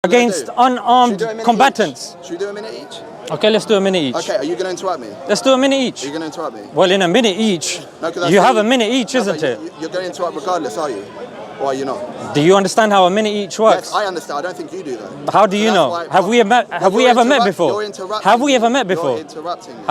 against unarmed combatants. Should we do a minute each? Okay, let's do a minute each. Okay, are you going to interrupt me? Let's do a minute each. Are you going to interrupt me? Well, in a minute each, No, 'cause you have a minute each, isn't it? You're going to interrupt regardless, are you? Or are you not? Do you understand how a minute each works? Yes, I understand. I don't think you do though. How do you know? Have we ever met before? Have we ever met before? You're interrupting me.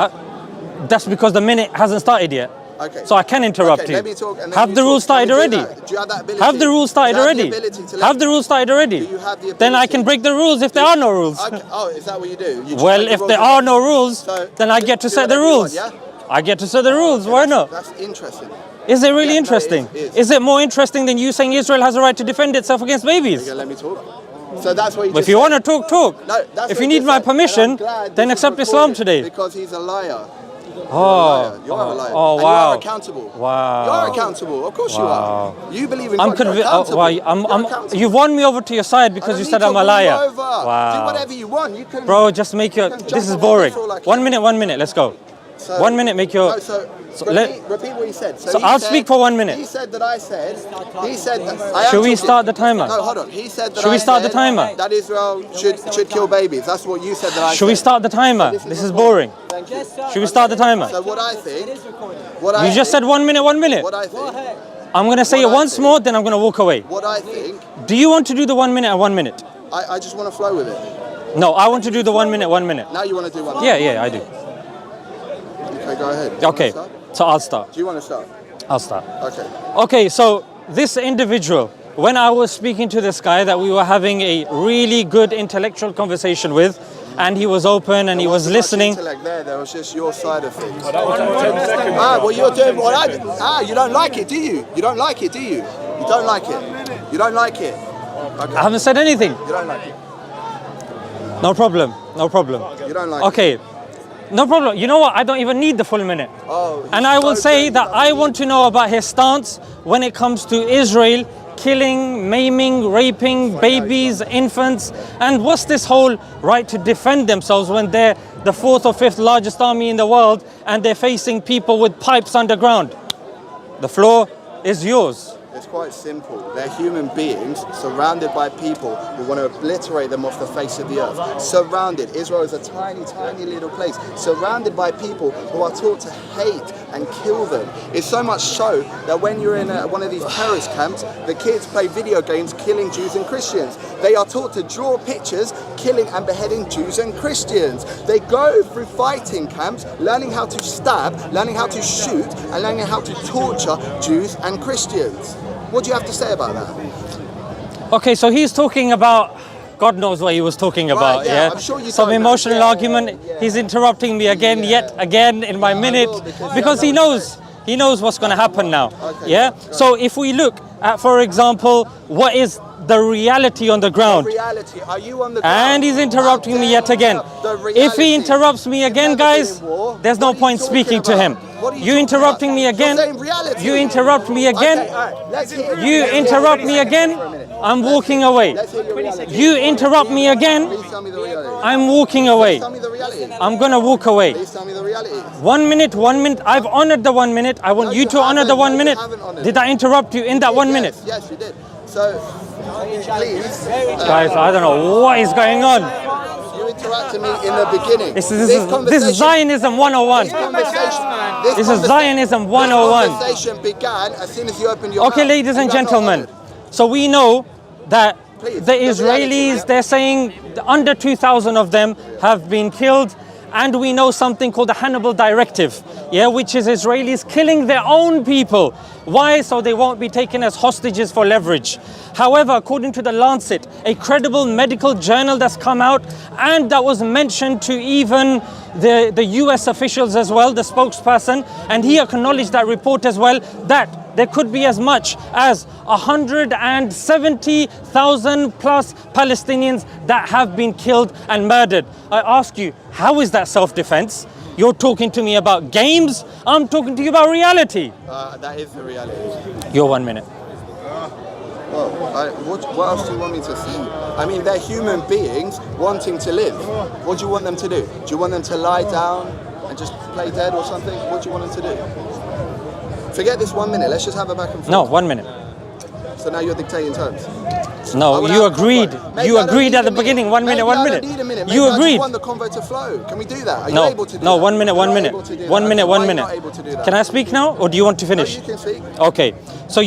That's because the minute hasn't started yet. Okay. So I can interrupt Okay, you. let me talk, and then Have you the talk. rules started Can we do already? that? Do you have that ability? Have the rules started Do you have already? the ability to Have the rules started already? Do you have the Then I ability? can break the rules if there are no rules. Okay. Oh, is that what you do? You just Well, make the if rules there again? are no rules, So, then I get to do set the whatever you want, rules. yeah? I get to set the rules. Why not? That's interesting. Is it really Yeah, no, interesting? it is. Is it more interesting than you saying Israel has a right to defend itself against babies? Okay, let me talk. So that's what you If just you said. want to talk, talk. No, that's If what you need just my said. And permission, I'm glad then this is accept Islam recorded today. Because he's a liar. Oh, You're a liar. oh, And wow. you are accountable. Wow. You're accountable. Of course you Wow. are. You believe in I'm God. You're convinced. accountable. You're I'm, accountable. you've won me over to your side because I you don't said need I'm to a win liar. you over. Do Wow. whatever you want. You can. Bro, just make your. can This jump is on boring. petrol like 1 minute, 1 minute. Let's go. So- 1 minute, make your. No, so let- repeat what he said. So he I'll said- speak for 1 minute. He said that I said. He said that. I am Should we talking- start the timer? No, hold on. He said that. Should we I start the said timer? That Israel should kill babies. That's what you said that I said. Should we start the timer? This is boring. Thank you. Should we start the timer? So what I think. You just said 1 minute, 1 minute. What I think. I'm going to say it what I once think- more, then I'm going to walk away. What I think. Do you want to do the 1 minute at 1 minute? I just want to flow with it. No, I want to do the 1 minute, 1 minute. Now you want to do one. Yeah, I do. Okay, go ahead. Do you Okay, wanna start? so I'll start. Do you want to start? I'll start. Okay. Okay, so this individual, when I was speaking to this guy that we were having a really good intellectual conversation with, and he was open and he was listening. There was just your side of things. Well, you're doing what I do. You don't like it, do you? You don't like it, do you? You don't like it. You don't like it. Okay. I haven't said anything. You don't like it. No problem, no problem. You don't like it. Okay, no problem. You know what? I don't even need the full minute. Oh, And I will say that I want to know about his stance when it comes to Israel killing, maiming, raping babies, infants, and what's this whole right to defend themselves when they're the fourth or fifth largest army in the world and they're facing people with pipes underground? The floor is yours. It's quite simple. They're human beings surrounded by people who want to obliterate them off the face of the earth. Surrounded. Israel is a tiny, tiny little place. Surrounded by people who are taught to hate and kill them. It's so much so that when you're in one of these terrorist camps, the kids play video games killing Jews and Christians. They are taught to draw pictures killing and beheading Jews and Christians. They go through fighting camps, learning how to stab, learning how to shoot, and learning how to torture Jews and Christians. What do you have to say about that? Okay, so he's talking about, God knows what he was talking about, yeah, I'm sure you Some don't know. emotional argument. He's interrupting me again, yet again in my minute, because he knows what's going to happen now. Okay, Yeah. So if we look at, for example, what is the reality on the ground? Reality. Are you on the ground? And he's interrupting me yet again. If he interrupts me again, guys, there's no point speaking to him. You interrupting me again? You interrupt me again? You interrupt me again? I'm walking away. You interrupt me again? Please tell me the reality. I'm walking away. Tell me the reality. I'm gonna walk away. Please tell me the reality. 1 minute, 1 minute. I've honored the 1 minute. I want No, you you to honor the haven't. 1 No, you minute. haven't honored Did it. I interrupt you in that 1 minute? Yes, you did. So, please. Guys, I don't know what is going on. You interrupted me in the beginning. This is Zionism 101. This is Zionism 101. This conversation began as soon as you opened your Okay, mouth. ladies and You have not gentlemen, honored. so we know that Please, the the reality, Israelis, yeah. they're saying under 2,000 of them have been killed, and we know something called the Hannibal Directive, which is Israelis killing their own people. Why? So they won't be taken as hostages for leverage. However, according to the Lancet, a credible medical journal that's come out, and that was mentioned to even the US officials as well, the spokesperson, and he acknowledged that report as well, that there could be as much as 170,000 plus Palestinians that have been killed and murdered. I ask you, how is that self-defense? You're talking to me about games, I'm talking to you about reality. That is the reality. Your 1 minute. Well, what else do you want me to say? I mean, they're human beings wanting to live. What do you want them to do? Do you want them to lie down and just play dead or something? What do you want them to do? Forget this 1 minute. Let's just have a back and forth. No, 1 minute. So now you're dictating terms. No, I would you have a agreed. convo. Maybe You I don't agreed need at the a beginning. minute. 1 minute, Maybe 1 I minute. don't need a minute. You Maybe I agreed. just want the convo to flow. Can we do that? Are you No, able to do no, that? 1 minute, You're 1 not minute. able to do 1 that. minute, Okay, 1 why are you minute. not able to do that? Can I speak now, or do you want to No, finish? you can speak. Okay, so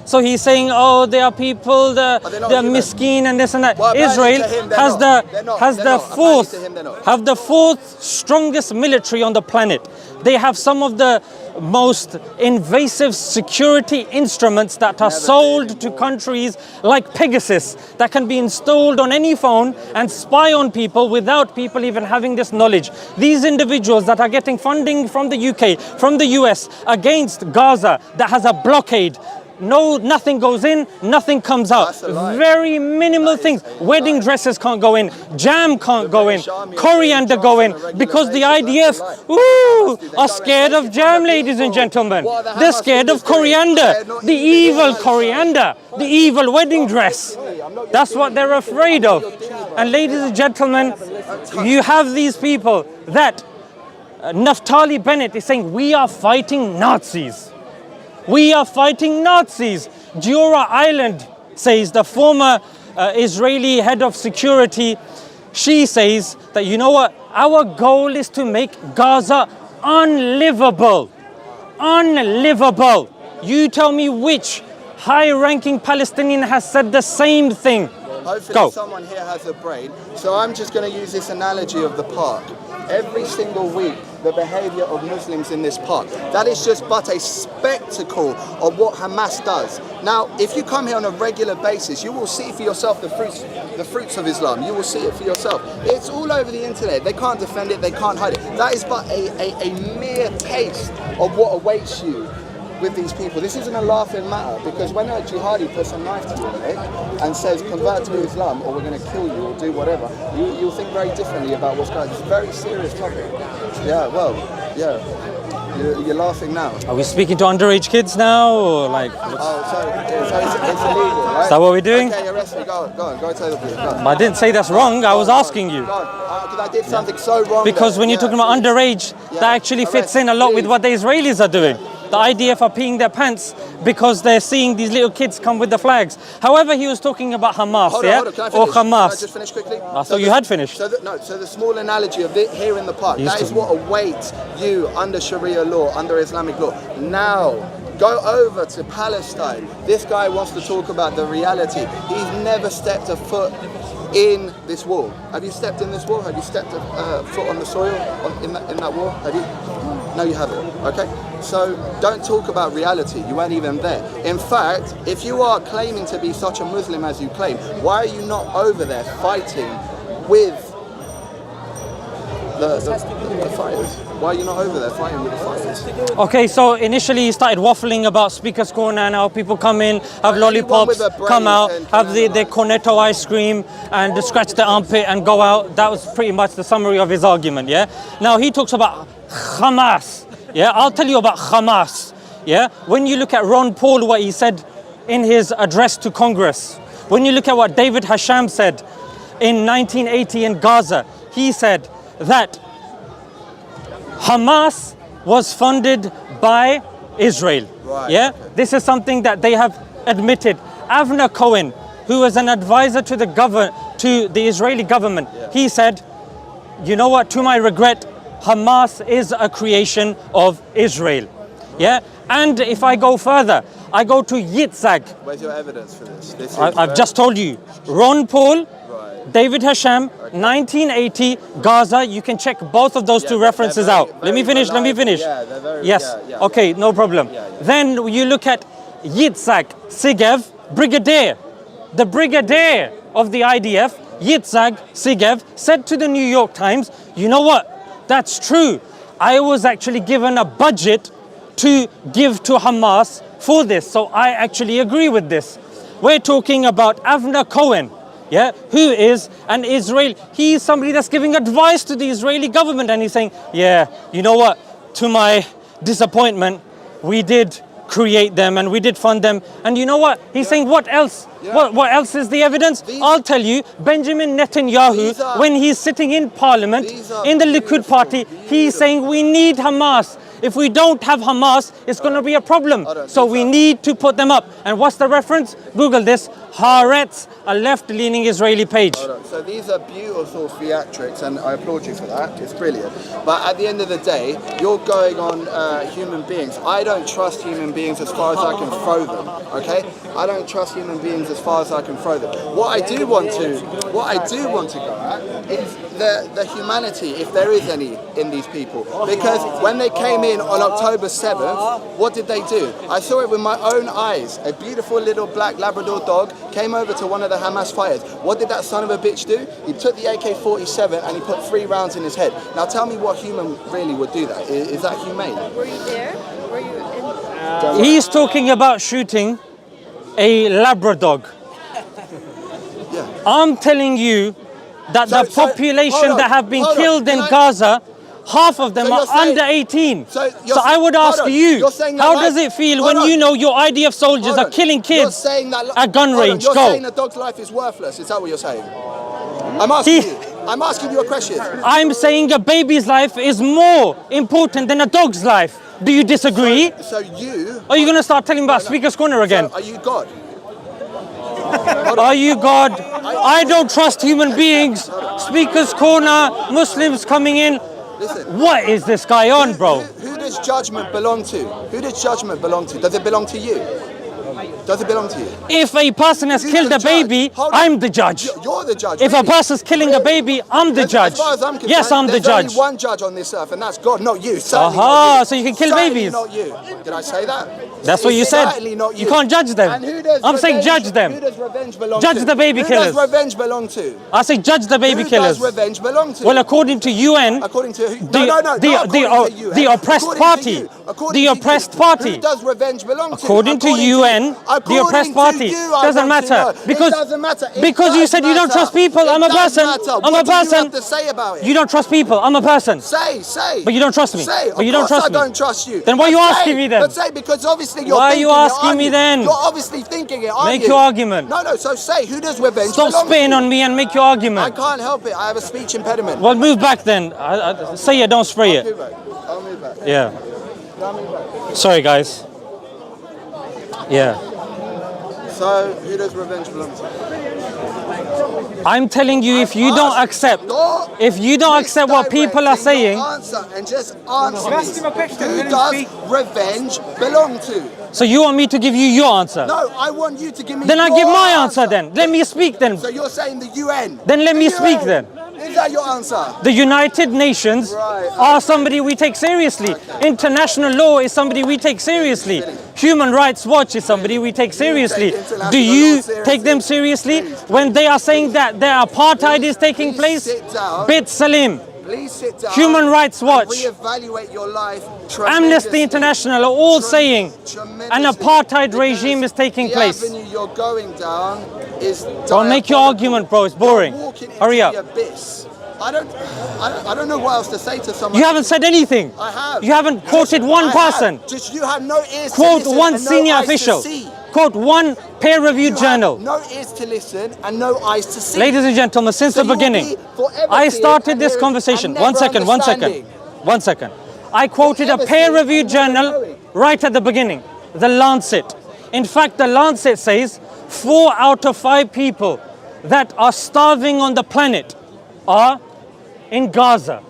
so he's saying, oh, there are people, they're not they're human. miskin and this and that. Well, apparently Israel to him, they're has not. the They're not. has They're the not. Apparently fourth to him, they're not. have the fourth strongest military on the planet. They have some of the most invasive security instruments that are sold to countries like Pegasus that can be installed on any phone and spy on people without people even having this knowledge. These individuals that are getting funding from the UK, from the US against Gaza that has a blockade. No, nothing goes in, nothing comes out. That's a lie. Very minimal things. Wedding dresses can't go in, jam can't go in, British Army are coriander doing go in, jobs on a regular because the basis. IDF That's a lie. are scared of jam, ladies and gentlemen. What are the They're Hamas scared of leaders doing? coriander, They're not the even evil Israel. coriander, the evil wedding dress. That's what they're afraid of. And ladies and gentlemen, you have these people that Naftali Bennett is saying, we are fighting Nazis. We are fighting Nazis. Dura Island says, the former Israeli head of security, she says that, you know what, our goal is to make Gaza unlivable. Unlivable. You tell me which high-ranking Palestinian has said the same thing. Hopefully Go. someone here has a brain. So I'm just going to use this analogy of the park. Every single week, the behavior of Muslims in this park, that is just but a spectacle of what Hamas does. Now, if you come here on a regular basis, you will see for yourself the fruits of Islam. You will see it for yourself. It's all over the internet. They can't defend it. They can't hide it. That is but a mere taste of what awaits you with these people. This isn't a laughing matter, because when a jihadi puts a knife to your neck and says convert to Islam or we're going to kill you or do whatever, you'll think very differently about what's going on. It's a very serious topic. Yeah, well, yeah. You're laughing now. Are we speaking to underage kids now, or like? Oh, so it's illegal, right? Is that what we're doing? Okay, arrest me. Go on, tell the police. Go on. I didn't say that's wrong. I was asking you. Go on. Because I did something so wrong. Because there. when you're talking about please. underage, Yeah. that actually fits Arrest, in a lot with please. what the Israelis are doing. The IDF are peeing their pants because they're seeing these little kids come with the flags. However, he was talking about Hamas, Hold yeah? on. Can I Or finish? Can I Hamas. just finish quickly? I thought you had finished. So the small analogy of here in the park, Used that to is be. what awaits you under Sharia law, under Islamic law. Now, go over to Palestine. This guy wants to talk about the reality. He's never stepped a foot in this wall. Have you stepped in this wall? Have you stepped a foot on the soil in that wall? Have you? No, you haven't. Okay? So don't talk about reality. You weren't even there. In fact, if you are claiming to be such a Muslim as you claim, why are you not over there fighting with the fighters? Why are you not over there fighting with the fighters? Okay, so initially he started waffling about Speaker's Corner and how people come in, have lollipops, with a brain come out, can have their analyse. cornetto ice cream and scratch their armpit and go out. That was pretty much the summary of his argument, yeah? Now he talks about Hamas, yeah? I'll tell you about Hamas, yeah? When you look at Ron Paul, what he said in his address to Congress, when you look at what David Hasham said in 1980 in Gaza, he said that Hamas was funded by Israel. Right, Yeah, okay. this is something that they have admitted. Avner Cohen, who was an advisor to the Israeli government, he said, you know what, to my regret, Hamas is a creation of Israel. Yeah, and if I go further, I go to Yitzhak. Where's your evidence for this? I've just told you. Ron Paul, Right. David Hasham, 1980, Gaza. You can check both of those two they're references very- out. Let me very finish. reliable. Yeah, they're very- Yes. yeah. Okay, no problem. Yeah. Then you look at Yitzhak Sigev, brigadier. The brigadier of the IDF, Yitzhak Sigev, said to the New York Times, you know what? That's true. I was actually given a budget to give to Hamas for this. So I actually agree with this. We're talking about Avner Cohen, yeah, who is an Israeli. He's somebody that's giving advice to the Israeli government, and he's saying, yeah, you know what? To my disappointment, we did create them and we did fund them. And you know what? He's saying, what else? Yeah. What else is the evidence? I'll tell you, Benjamin These Netanyahu, are- when he's sitting in parliament, these are in the Likud beautiful, party, he's saying we need Hamas. If we don't have Hamas, it's going to be a problem. So we need to put them up. And what's the reference? Google this. Haaretz, a left-leaning Israeli page. So these are beautiful theatrics, and I applaud you for that. It's brilliant. But at the end of the day, you're going on human beings. I don't trust human beings as far as I can throw them. Okay? I don't trust human beings as far as I can throw them. What I do want to go at is the humanity, if there is any, in these people. Because when they came in on October 7th, what did they do? I saw it with my own eyes. A beautiful little black Labrador dog came over to one of the Hamas fighters. What did that son of a bitch do? He took the AK-47 and he put 3 rounds in his head. Now tell me what human really would do that. Is that humane? Were you there? Were you in? He's talking about shooting a Labrador. Yeah. I'm telling you that the population that have been killed in Can I- Gaza, half of them So are you're saying- under 18. So So I would ask you, You're saying that how life- does it feel Hold when on. you know your IDF soldiers Hold are on. killing You're kids saying that, at gun hold on, range? You're Go. saying a dog's life is worthless. Is that what you're saying? I'm asking you a question. I'm saying a baby's life is more important than a dog's life. Do you disagree? So you... Are you going to start telling about Speaker's Corner again? So are you God? Are you God? I don't trust human beings. Speaker's Corner, Muslims coming in. Listen. What is this guy on, bro? Who does judgment belong to? Who does judgment belong to? Does it belong to you? Does it belong to you? If a person has Who's killed the a judge? baby, Hold on. I'm the judge. You're the judge. If a really? person's killing a baby, I'm the judge. As far as I'm concerned, Yes, I'm the there's judge. only one judge on this earth, and that's God, not you. Certainly Aha, not you. so you can kill Certainly babies. Not you. Did I say that? That's what you It's said. certainly not you. You can't judge them. And who does I'm saying revenge- judge them. Who does revenge belong Judge to? the baby Who killers. does revenge belong to? I say judge the baby Who killers. does revenge belong to? Well, according to UN, According to who? the- No, the- not according the- to you, the eh? oppressed According to party. you. According The to oppressed you. party. Who does revenge belong to? according to UN, the oppressed party. Doesn't matter. Because it doesn't matter. It Because you does said you don't matter. trust people. It I'm a does person. matter. I'm a What do you person. have to say about it? You don't trust people. I'm a person. Say. But you don't trust me. Say. But you don't Of course trust me. I don't trust you. Then why are you But asking me then? But say, because obviously you're Why are thinking you it, asking aren't me you? then? You're obviously thinking it, aren't Make you? your argument. No, so say, who does revenge Stop belong spitting to? on me and make your I argument. can't help it. I have a speech impediment. Well, move back then. Say it, don't spray I'll it. move back. I'll move back. Yeah. I'll move back. Sorry, guys. Yeah. So, who does revenge belong to? I'm telling you, if you don't accept, if you don't accept what people are saying, Answer and just answer me. ask him a question, let Who him does speak. revenge belong to? so you want me to give you your answer? No, I want you to give me Then I your give my answer then. Let me speak then. So you're saying the UN? Then let The me speak UN. then. Is that your answer? The United Nations Right. are somebody we take seriously. International law is somebody we take seriously. Human Rights Watch is somebody we take seriously. international Do you law seriously. take them seriously when they are saying that their apartheid is taking Please place? sit down. Bit Salim, Please sit down. Human Rights and Watch, reevaluate your life. Amnesty International are all saying an apartheid regime is taking place. The avenue you're going down is. Don't make your argument, bro. It's boring. You're walking into Hurry up. the abyss. I don't know what else to say to someone. You haven't said anything. I have. You haven't quoted one I person. have. Just you have no ears Quote to listen one and no senior eyes to official. see. Quote one peer-reviewed You journal. have no ears to listen and no eyes to see. Ladies and gentlemen, since So the you will beginning, be forever I seeing started and this hearing conversation. and One never second. understanding. I quoted a Forever seeing peer-reviewed and never journal knowing. right at the beginning, The Lancet. In fact, The Lancet says 4 out of 5 people that are starving on the planet are in Gaza.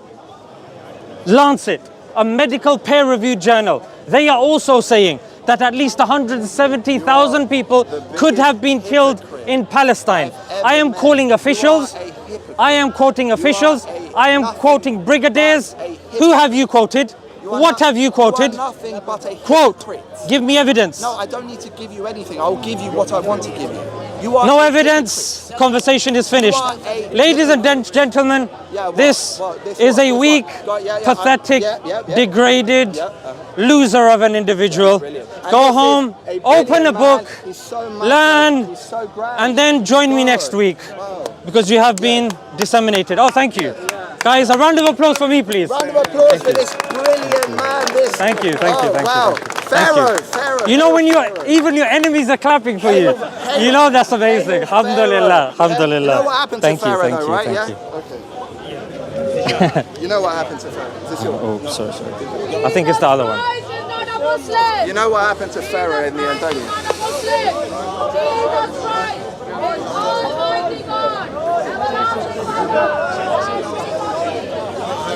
Lancet, a medical peer-reviewed journal. They are also saying that at least 170,000 people could have been killed in Palestine. I am calling officials. I am quoting officials. I am quoting brigadiers. Who have you quoted? What have you quoted? You are nothing but a Quote. hypocrite. Give me evidence. No, I don't need to give you anything. I'll give you what I want to give you. You are No a evidence. hypocrite. Conversation is finished. Ladies and gentlemen, Yeah, this this is a what? weak, Yeah, pathetic, yeah. degraded loser of an individual. Brilliant. And Go this is home, a open brilliant a book, man. He's so massive. learn, He's so grand. and then join me next week because you have been disseminated. Oh, thank you. Guys, a round of applause for me, please. Round of applause for this brilliant man. Thank you. Wow. Pharaoh. You know when even your enemies are clapping for you. You know that's amazing. Alhamdulillah. Alhamdulillah. You know what happened Thank to you. Pharaoh, Thank though, you. right? Thank Yeah? you. Okay. You know what happened to Pharaoh? Is this your Oh, sorry. I think it's the other one. You know what happened to Pharaoh in the end, don't you? Jesus Christ is Almighty God, everlasting Father.